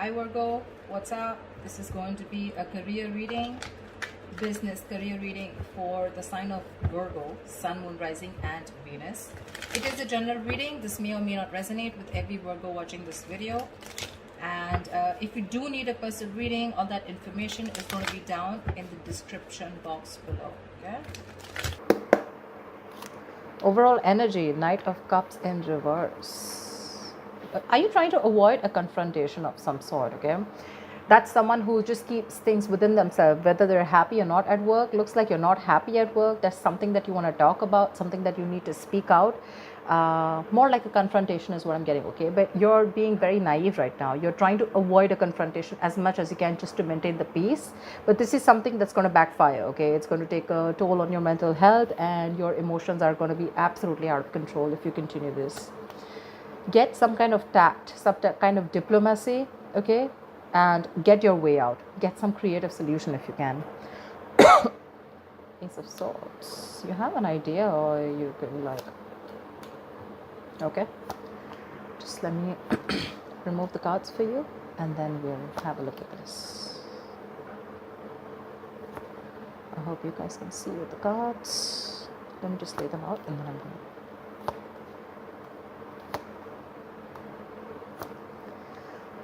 Hi Virgo, what's up? This is going to be a career reading, business career reading for the sign of Virgo, Sun, Moon, Rising and Venus. It is a general reading. This may or may not resonate with every Virgo watching this video. And if you do need a personal reading, all that information is going to be down in the description box below. Okay? Overall energy, Knight of Cups in reverse. Are you trying to avoid a confrontation of some sort? Okay, that's someone who just keeps things within themselves, whether they're happy or not at work. Looks like you're not happy at work. There's something that you want to talk about, something that you need to speak out. More like a confrontation is what I'm getting. Okay, but you're being very naive right now. You're trying to avoid a confrontation as much as you can just to maintain the peace, but this is something that's going to backfire. Okay, it's going to take a toll on your mental health, and your emotions are going to be absolutely out of control if you continue this. Get some kind of tact, some kind of diplomacy, okay, and get your way out. Get some creative solution if you can. Ace of Swords. You have an idea, or you can like, okay, just let me remove the cards for you, and then we'll have a look at this. I hope you guys can see with the cards. Let me just lay them out, and then I'm going to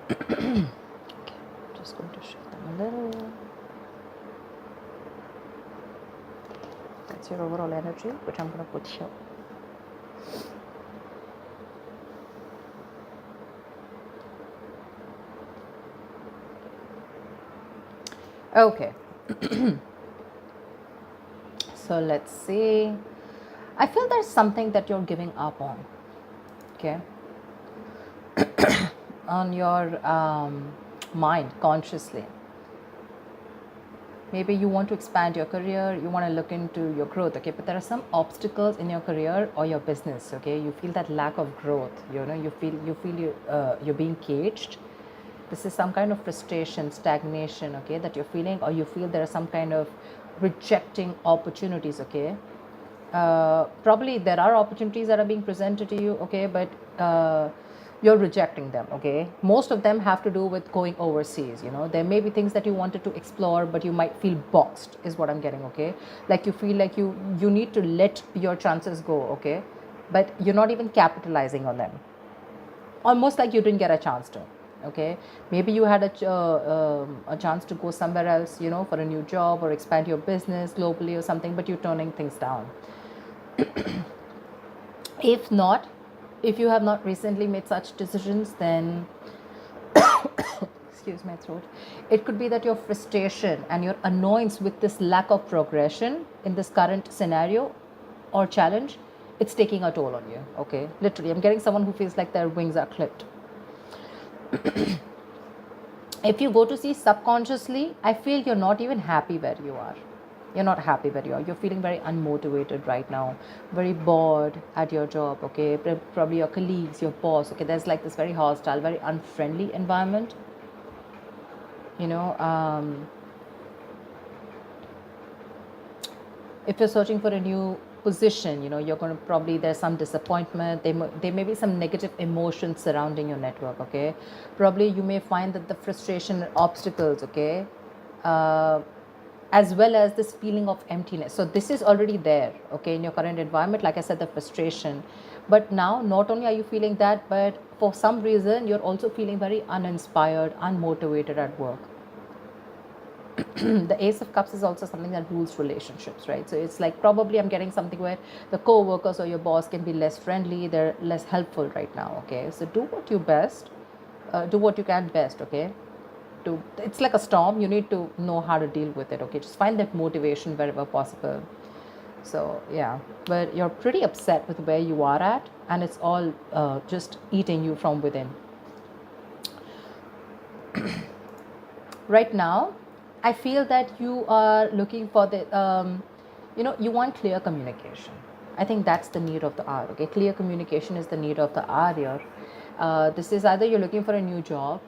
okay, just going to shift them a little. That's your overall energy, which I'm going to put here. Okay. So let's see. I feel there's something that you're giving up on. Okay. On your mind consciously. Maybe you want to expand your career, you want to look into your growth, okay, but there are some obstacles in your career or your business. Okay, you feel that lack of growth, you know, you feel you're being caged. This is some kind of frustration, stagnation, okay, that you're feeling, or you feel there are some kind of rejecting opportunities. Okay, probably there are opportunities that are being presented to you, okay, but you're rejecting them. Okay, most of them have to do with going overseas. You know, there may be things that you wanted to explore, but you might feel boxed, is what I'm getting. Okay, like you feel like you need to let your chances go. Okay, but you're not even capitalizing on them, almost like you didn't get a chance to. Okay, maybe you had a chance to go somewhere else, you know, for a new job or expand your business globally or something, but you're turning things down. If not, if you have not recently made such decisions, then excuse my throat, it could be that your frustration and your annoyance with this lack of progression in this current scenario or challenge, it's taking a toll on you. Okay, literally, I'm getting someone who feels like their wings are clipped. If you go to see subconsciously, I feel you're not even happy where you are. You're not happy where you are. You're feeling very unmotivated right now, very bored at your job. Okay, probably your colleagues, your boss. Okay, there's like this very hostile, very unfriendly environment. You know, if you're searching for a new position, you know, you're going to probably, there's some disappointment, there may be some negative emotions surrounding your network. Okay, probably you may find that the frustration and obstacles, okay, as well as this feeling of emptiness, so this is already there, okay, in your current environment. Like I said, the frustration, but now not only are you feeling that, but for some reason you're also feeling very uninspired, unmotivated at work. The Ace of Cups is also something that rules relationships, right? So it's like, probably I'm getting something where the co-workers or your boss can be less friendly, they're less helpful right now. Okay, so do what you best, do what you can best. Okay, it's like a storm, you need to know how to deal with it. Okay, just find that motivation wherever possible. So yeah, but you're pretty upset with where you are at, and it's all just eating you from within. Right now I feel that you are looking for the, you know, you want clear communication. I think that's the need of the hour. Okay, clear communication is the need of the hour here. This is either you're looking for a new job,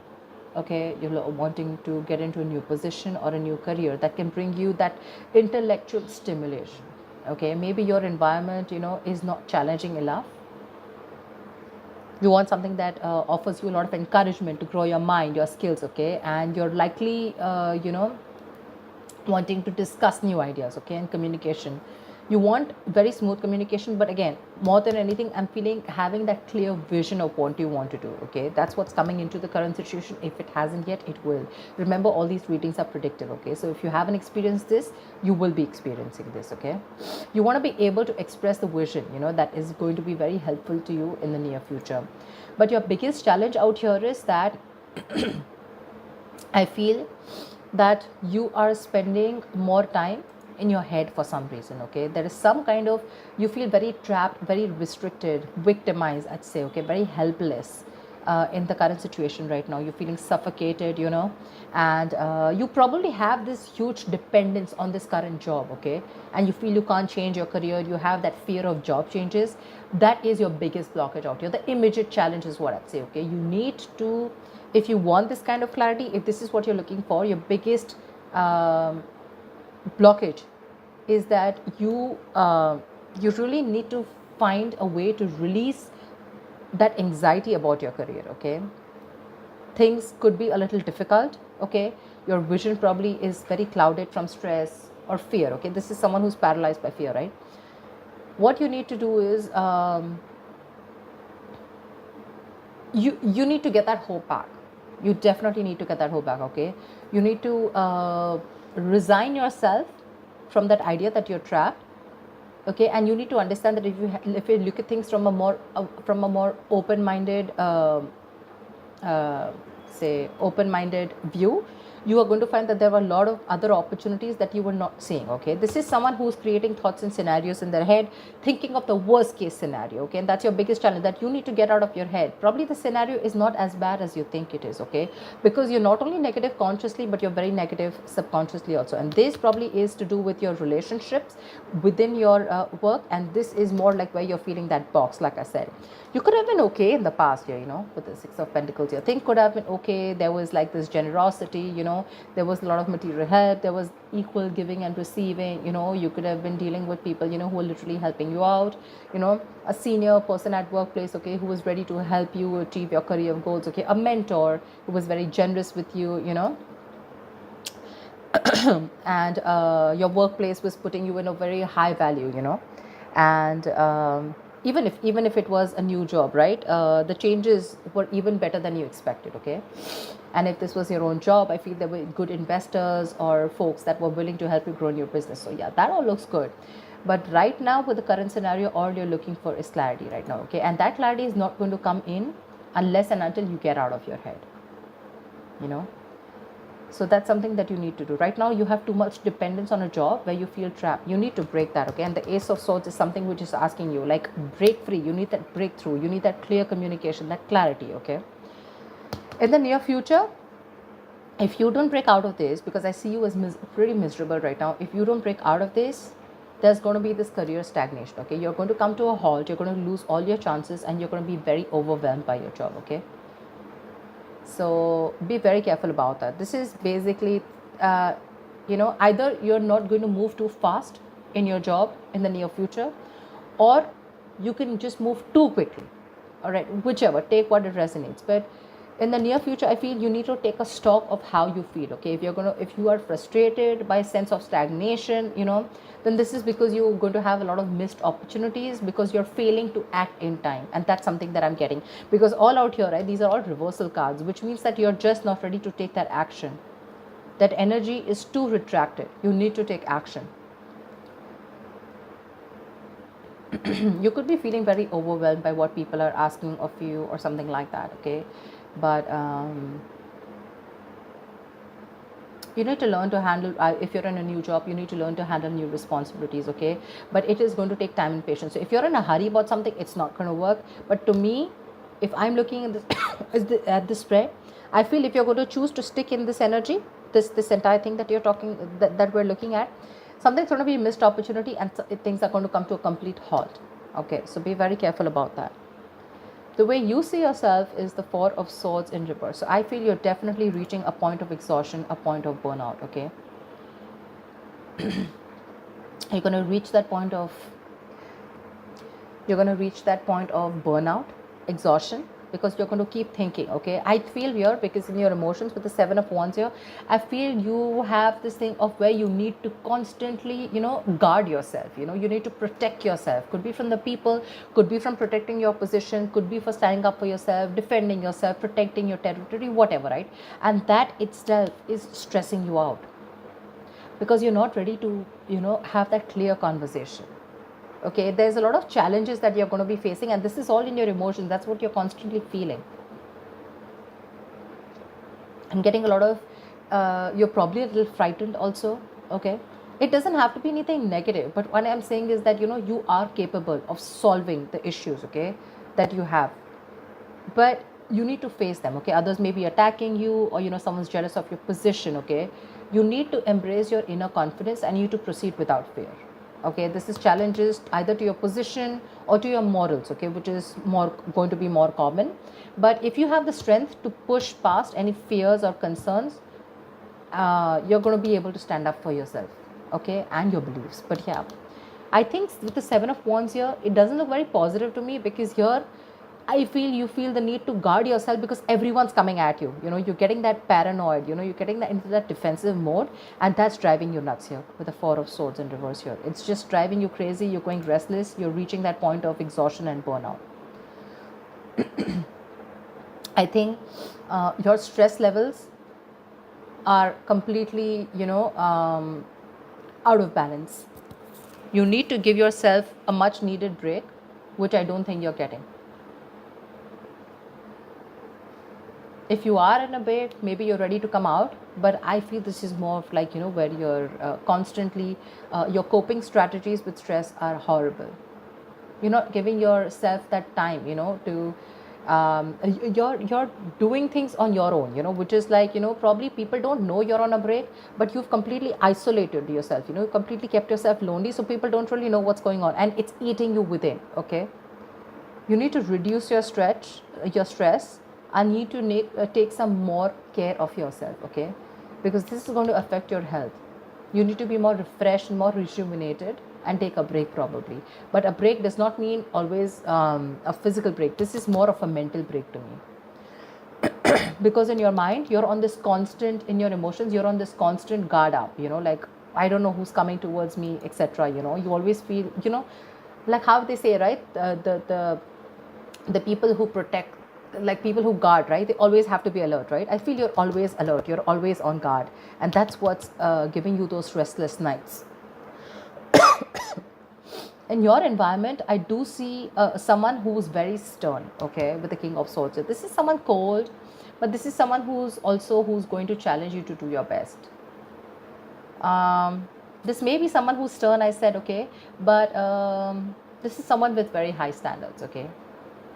okay, you're wanting to get into a new position or a new career that can bring you that intellectual stimulation. Okay, maybe your environment, you know, is not challenging enough. You want something that offers you a lot of encouragement to grow your mind, your skills, okay? And you're likely, wanting to discuss new ideas, okay? And communication, you want very smooth communication, but again, more than anything, I'm feeling having that clear vision of what you want to do, okay? That's what's coming into the current situation. If it hasn't yet, it will. Remember, all these readings are predictive, okay? So if you haven't experienced this, you will be experiencing this, okay? You want to be able to express the vision, that is going to be very helpful to you in the near future. But your biggest challenge out here is that I feel that you are spending more time in your head for some reason, okay? There is some kind of, you feel very trapped, very restricted, victimized, I'd say, okay? Very helpless in the current situation right now. You're feeling suffocated, and you probably have this huge dependence on this current job, okay? And you feel you can't change your career. You have that fear of job changes. That is your biggest blockage out here. The immediate challenge is what I'd say, okay? You need to, if you want this kind of clarity, if this is what you're looking for, your biggest blockage is that you really need to find a way to release that anxiety about your career, okay? Things could be a little difficult, okay? Your vision probably is very clouded from stress or fear, okay? This is someone who's paralyzed by fear, right? What you need to do is you need to get that hope back. You definitely need to get that hope back, okay? You need to resign yourself from that idea that you're trapped, okay? And you need to understand that if you look at things from a more open-minded, open-minded view, you are going to find that there are a lot of other opportunities that you were not seeing, okay? This is someone who's creating thoughts and scenarios in their head, thinking of the worst case scenario, okay? And that's your biggest challenge, that you need to get out of your head. Probably the scenario is not as bad as you think it is, okay? Because you're not only negative consciously, but you're very negative subconsciously also. And this probably is to do with your relationships within your work. And this is more like where you're feeling that box, like I said. You could have been okay in the past year, with the Six of Pentacles here. Things could have been okay. There was like this generosity, there was a lot of material help. There was equal giving and receiving, you could have been dealing with people, who were literally helping you out, a senior person at workplace, okay, who was ready to help you achieve your career goals, okay, a mentor who was very generous with you, and your workplace was putting you in a very high value, and even if it was a new job, right, the changes were even better than you expected, okay? And if this was your own job, I feel there were good investors or folks that were willing to help you grow in your business. So yeah, that all looks good. But right now, with the current scenario, all you're looking for is clarity right now, okay? And that clarity is not going to come in unless and until you get out of your head, So that's something that you need to do. Right now, you have too much dependence on a job where you feel trapped. You need to break that, okay? And the Ace of Swords is something which is asking you, like, break free. You need that breakthrough. You need that clear communication, that clarity, okay? In the near future, if you don't break out of this, because I see you as pretty miserable right now, if you don't break out of this, there's going to be this career stagnation, okay? You're going to come to a halt. You're going to lose all your chances, and you're going to be very overwhelmed by your job, okay? So be very careful about that. This is basically, either you're not going to move too fast in your job in the near future, or you can just move too quickly. All right, whichever, take what it resonates. But in the near future, I feel you need to take a stock of how you feel, okay? If you are frustrated by a sense of stagnation, then this is because you're going to have a lot of missed opportunities because you're failing to act in time. And that's something that I'm getting, because all out here, right, these are all reversal cards, which means that you're just not ready to take that action. That energy is too retracted. You need to take action. You could be feeling very overwhelmed by what people are asking of you or something like that, okay? But you need to learn to handle, if you're in a new job, you need to learn to handle new responsibilities, okay? But it is going to take time and patience. So if you're in a hurry about something, it's not going to work. But to me, if I'm looking at this at this spread, I feel if you're going to choose to stick in this energy, this entire thing that you're talking, that we're looking at, something's going to be a missed opportunity, and things are going to come to a complete halt, okay? So be very careful about that. The way you see yourself is the Four of Swords in reverse. So I feel you're definitely reaching a point of exhaustion, a point of burnout, okay? You're going to reach that point of burnout, exhaustion, because you're going to keep thinking. Okay, I feel here, because in your emotions with the Seven of Wands here, I feel you have this thing of where you need to constantly, guard yourself. You need to protect yourself. Could be from the people, could be from protecting your position, could be for standing up for yourself, defending yourself, protecting your territory, whatever, right? And that itself is stressing you out, because you're not ready to, have that clear conversation. Okay, there's a lot of challenges that you're going to be facing, and this is all in your emotions. That's what you're constantly feeling. I'm getting a lot of, you're probably a little frightened also. Okay, it doesn't have to be anything negative, but what I'm saying is that, you are capable of solving the issues, okay, that you have, but you need to face them. Okay, others may be attacking you, or someone's jealous of your position. Okay, you need to embrace your inner confidence, and you need to proceed without fear. Okay, this is challenges either to your position or to your morals, okay, which is more going to be more common. But if you have the strength to push past any fears or concerns, you're going to be able to stand up for yourself, okay, and your beliefs. But yeah, I think with the Seven of Wands here, it doesn't look very positive to me, because here I feel you feel the need to guard yourself, because everyone's coming at you. You're getting that paranoid, you're getting that into that defensive mode, and that's driving you nuts here with the Four of Swords in reverse here. It's just driving you crazy. You're going restless. You're reaching that point of exhaustion and burnout. I think your stress levels are completely, out of balance. You need to give yourself a much needed break, which I don't think you're getting. If you are in a break, maybe you're ready to come out, but I feel this is more of like, where you're constantly, your coping strategies with stress are horrible. You're not giving yourself that time, to, you're doing things on your own, which is like, probably people don't know you're on a break, but you've completely isolated yourself, you completely kept yourself lonely, so people don't really know what's going on, and it's eating you within. Okay, you need to reduce your stress, and need to take some more care of yourself. Okay, because this is going to affect your health. You need to be more refreshed, more rejuvenated, and take a break probably. But a break does not mean always a physical break. This is more of a mental break to me. Because in your mind, you're on this constant, in your emotions, you're on this constant guard up, like, I don't know who's coming towards me, etc. You always feel, like how they say, right, the people who protect, like people who guard, right, they always have to be alert, right? I feel you're always alert, you're always on guard, and that's what's giving you those restless nights. In your environment, I do see someone who's very stern, okay, with the King of Swords. This is someone cold, but this is someone who's going to challenge you to do your best. This may be someone who's stern, I said, okay, but this is someone with very high standards, okay,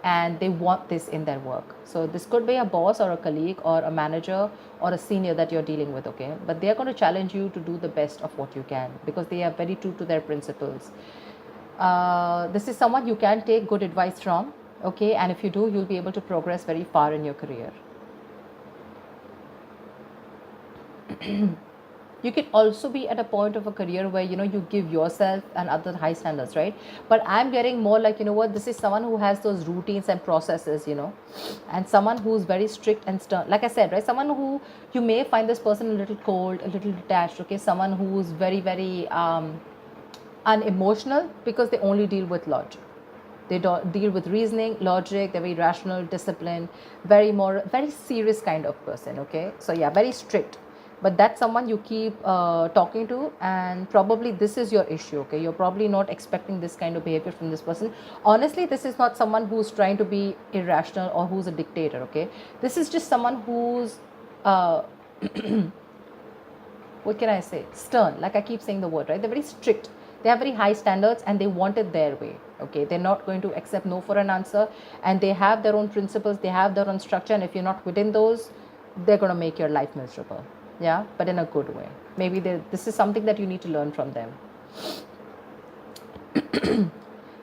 and they want this in their work. So this could be a boss or a colleague or a manager or a senior that you're dealing with, okay, but they're going to challenge you to do the best of what you can, because they are very true to their principles. This is someone you can take good advice from, okay, and if you do, you'll be able to progress very far in your career. You can also be at a point of a career where, you give yourself and other high standards, right? But I'm getting more like, this is someone who has those routines and processes, and someone who's very strict and stern. Like I said, right, someone who, you may find this person a little cold, a little detached, okay, someone who's very, very unemotional, because they only deal with logic. They don't deal with reasoning, logic. They're very rational, disciplined, very moral, very serious kind of person, okay? So yeah, very strict. But that's someone you keep talking to, and probably this is your issue, okay? You're probably not expecting this kind of behavior from this person. Honestly, this is not someone who's trying to be irrational or who's a dictator, okay? This is just someone who's, what can I say? Stern, like I keep saying the word, right? They're very strict. They have very high standards, and they want it their way, okay? They're not going to accept no for an answer, and they have their own principles, they have their own structure, and if you're not within those, they're going to make your life miserable. Yeah, but in a good way. Maybe this is something that you need to learn from them.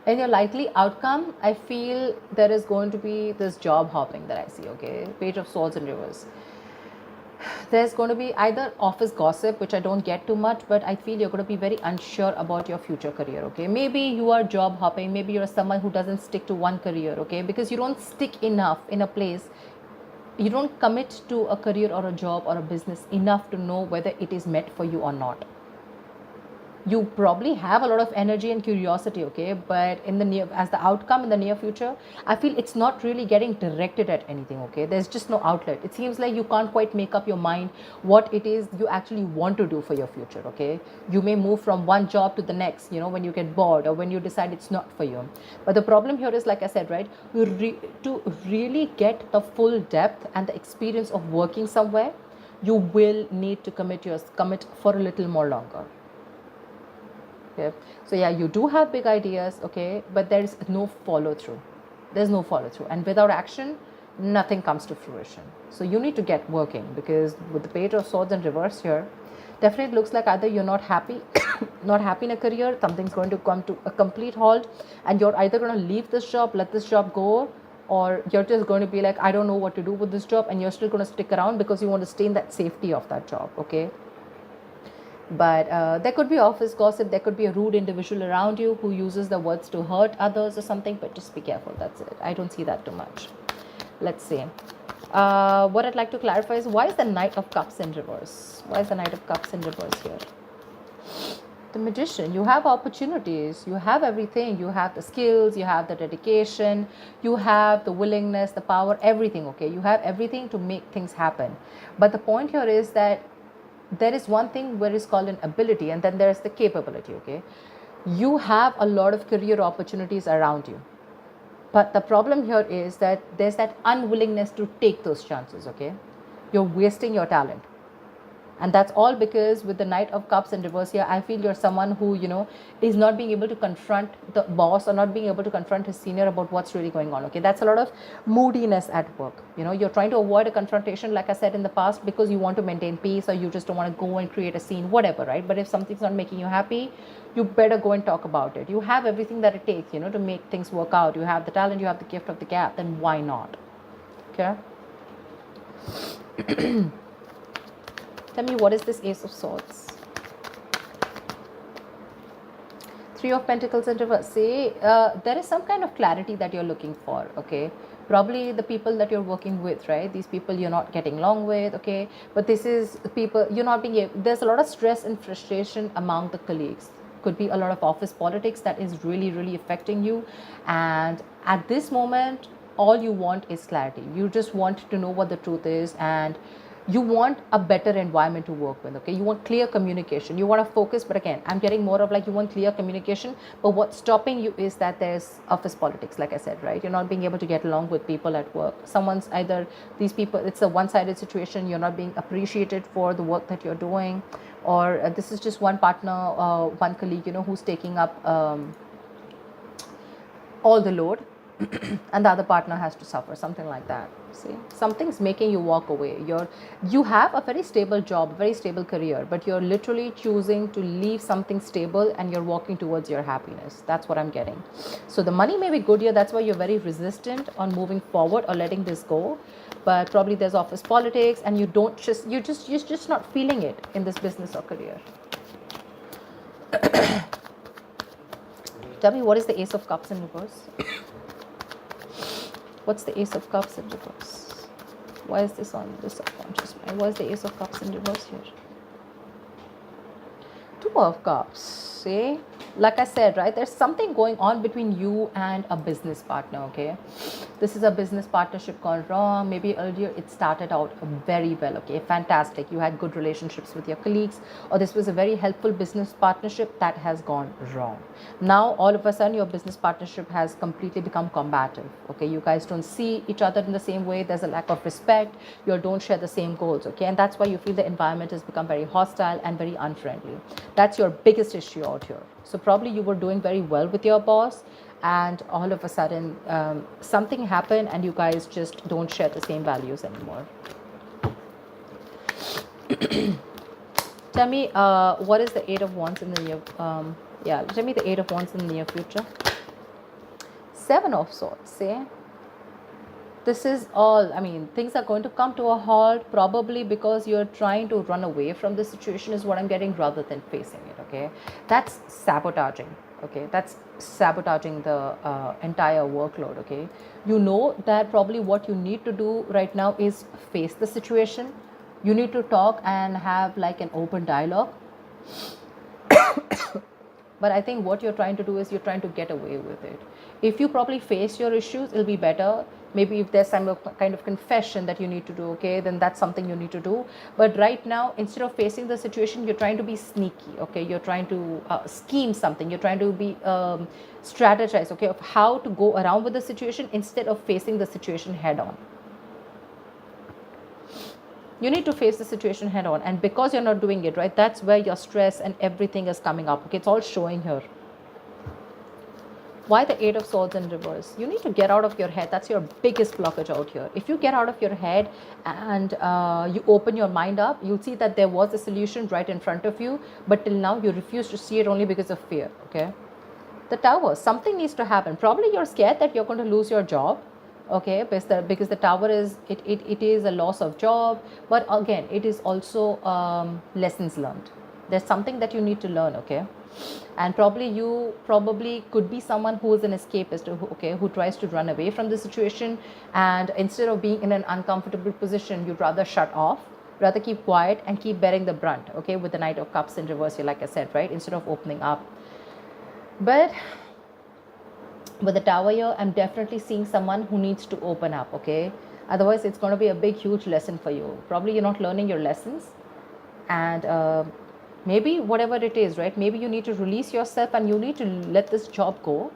In your likely outcome, I feel there is going to be this job hopping that I see, okay? Page of Swords in reverse. There's going to be either office gossip, which I don't get too much, but I feel you're going to be very unsure about your future career, okay? Maybe you are job hopping, maybe you're someone who doesn't stick to one career, okay? Because you don't stick enough in a place, you don't commit to a career or a job or a business enough to know whether it is meant for you or not. You probably have a lot of energy and curiosity, okay, but in the near, as the outcome in the near future, I feel it's not really getting directed at anything, okay? There's just no outlet. It seems like you can't quite make up your mind what it is you actually want to do for your future, okay? You may move from one job to the next, when you get bored or when you decide it's not for you. But the problem here is, like I said, right, to really get the full depth and the experience of working somewhere, you will need to commit for a little more longer. Okay. So yeah, you do have big ideas, okay, but there's no follow through. There's no follow through, and without action, nothing comes to fruition. So you need to get working, because with the Page of Swords in reverse here, definitely looks like either you're not happy, not happy in a career, something's going to come to a complete halt, and you're either going to leave this job, let this job go, or you're just going to be like, I don't know what to do with this job, and you're still going to stick around because you want to stay in that safety of that job, okay? But there could be office gossip, there could be a rude individual around you who uses the words to hurt others or something, but just be careful, that's it. I don't see that too much. Let's see. What I'd like to clarify is, why is the Knight of Cups in reverse? Why is the Knight of Cups in reverse here? The Magician. You have opportunities, you have everything, you have the skills, you have the dedication, you have the willingness, the power, everything, okay? You have everything to make things happen. But the point here is that there is one thing where it's called an ability, and then there's the capability, okay? You have a lot of career opportunities around you, but the problem here is that there's that unwillingness to take those chances, okay? You're wasting your talent. And that's all because with the Knight of Cups in reverse here, I feel you're someone who, is not being able to confront the boss or not being able to confront his senior about what's really going on, okay? That's a lot of moodiness at work. You're trying to avoid a confrontation, like I said in the past, because you want to maintain peace, or you just don't want to go and create a scene, whatever, right? But if something's not making you happy, you better go and talk about it. You have everything that it takes, to make things work out. You have the talent, you have the gift of the gab, then why not? Okay? Tell me, what is this Ace of Swords? Three of Pentacles in reverse. See, there is some kind of clarity that you're looking for, okay? Probably the people that you're working with, right? These people you're not getting along with, okay? But this is people you're not being able, there's a lot of stress and frustration among the colleagues. Could be a lot of office politics that is really, really affecting you. And at this moment, all you want is clarity. You just want to know what the truth is, and you want a better environment to work with, okay? You want clear communication, you want to focus, but again, I'm getting more of like you want clear communication, but what's stopping you is that there's office politics, like I said, right? You're not being able to get along with people at work. Someone's either, these people, it's a one-sided situation, you're not being appreciated for the work that you're doing, or this is just one partner, one colleague, who's taking up all the load, and the other partner has to suffer, something like that. See, something's making you walk away. You have a very stable job, very stable career, but you're literally choosing to leave something stable, and you're walking towards your happiness. That's what I'm getting. So the money may be good here, that's why you're very resistant on moving forward or letting this go. But probably there's office politics, and you're just not feeling it in this business or career. Tell me, what is the Ace of Cups in reverse? What's the Ace of Cups in reverse? Why is this on the subconscious mind? Why is the Ace of Cups in reverse here? Two of Cups. See? Like I said, right? There's something going on between you and a business partner, okay? This is a business partnership gone wrong. Maybe earlier it started out very well, okay? Fantastic. You had good relationships with your colleagues, or this was a very helpful business partnership that has gone wrong. Now, all of a sudden, your business partnership has completely become combative, okay? You guys don't see each other in the same way. There's a lack of respect. You don't share the same goals, okay? And that's why you feel the environment has become very hostile and very unfriendly. That's your biggest issue out here. So probably you were doing very well with your boss, and all of a sudden something happened and you guys just don't share the same values anymore. Tell me, what is the Eight of Wands in the near tell me the Eight of Wands in the near future. Seven of Swords, see? This is all, I mean, things are going to come to a halt, probably because you're trying to run away from the situation, is what I'm getting, rather than facing it. Okay, that's sabotaging. Okay, that's sabotaging the entire workload. Okay, you know that probably what you need to do right now is face the situation. You need to talk and have like an open dialogue. But I think what you're trying to do is you're trying to get away with it. If you probably face your issues, it'll be better. Maybe if there's some kind of confession that you need to do, okay, then that's something you need to do. But right now, instead of facing the situation, you're trying to be sneaky. Okay, you're trying to scheme something. You're trying to be strategize, okay, of how to go around with the situation instead of facing the situation head on. You need to face the situation head on, and because you're not doing it, right, that's where your stress and everything is coming up. Okay, it's all showing here. Why the Eight of Swords in reverse? You need to get out of your head. That's your biggest blockage out here. If you get out of your head and you open your mind up, you'll see that there was a solution right in front of you, but till now you refuse to see it only because of fear. Okay, the Tower, something needs to happen. Probably you're scared that you're going to lose your job. Okay, because the Tower is, it is a loss of job, but again, it is also lessons learned. There's something that you need to learn. Okay, and probably you could be someone who is an escapist, who tries to run away from the situation, and instead of being in an uncomfortable position, you'd rather shut off, rather keep quiet and keep bearing the brunt. Okay, with the Knight of Cups in reverse here, like I said, right, instead of opening up. But with the Tower here, I'm definitely seeing someone who needs to open up. Okay, otherwise it's going to be a big huge lesson for you. Probably you're not learning your lessons, and maybe whatever it is, right, maybe you need to release yourself and you need to let this job go.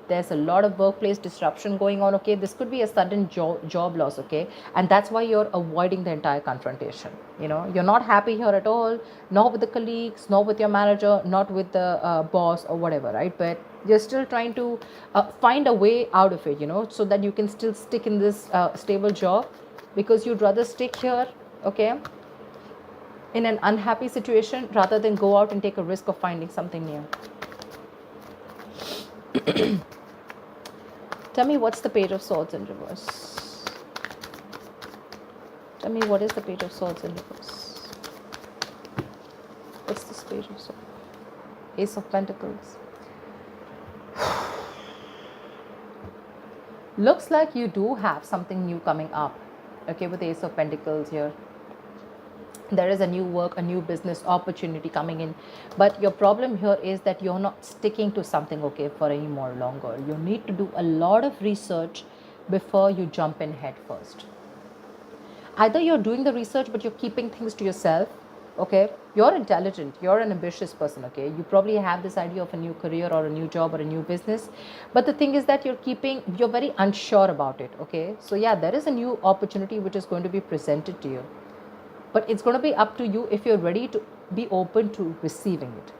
There's a lot of workplace disruption going on. Okay, this could be a sudden job loss. Okay, and that's why you're avoiding the entire confrontation. You know, you're not happy here at all, not with the colleagues, not with your manager, not with the boss or whatever, right? But you're still trying to find a way out of it, you know, so that you can still stick in this stable job, because you'd rather stick here, okay, in an unhappy situation, rather than go out and take a risk of finding something new. Tell me, what's the Page of Swords in reverse? Tell me, what is the Page of Swords in reverse? What's this Page of Swords? Ace of Pentacles. Looks like you do have something new coming up. Okay, with the Ace of Pentacles here. There is a new work, a new business opportunity coming in, but your problem here is that you're not sticking to something, okay, for any more longer. You need to do a lot of research before you jump in head first. Either you're doing the research but you're keeping things to yourself. Okay, you're intelligent, you're an ambitious person. Okay, you probably have this idea of a new career or a new job or a new business, but the thing is that you're very unsure about it. Okay, so yeah, there is a new opportunity which is going to be presented to you. But it's going to be up to you if you're ready to be open to receiving it.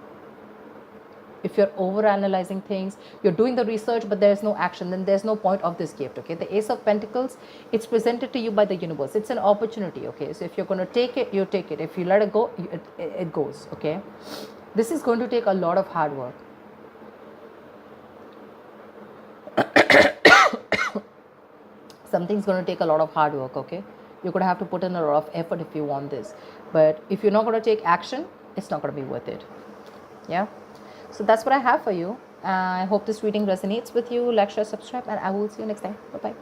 If you're over-analyzing things, you're doing the research, but there's no action, then there's no point of this gift. Okay, the Ace of Pentacles, it's presented to you by the universe. It's an opportunity. Okay, so if you're going to take it, you take it. If you let it go, it goes. Okay, this is going to take a lot of hard work. Something's going to take a lot of hard work. Okay, you're going to have to put in a lot of effort if you want this. But if you're not going to take action, it's not going to be worth it. Yeah. So that's what I have for you. I hope this reading resonates with you. Like, share, subscribe, and I will see you next time. Bye-bye.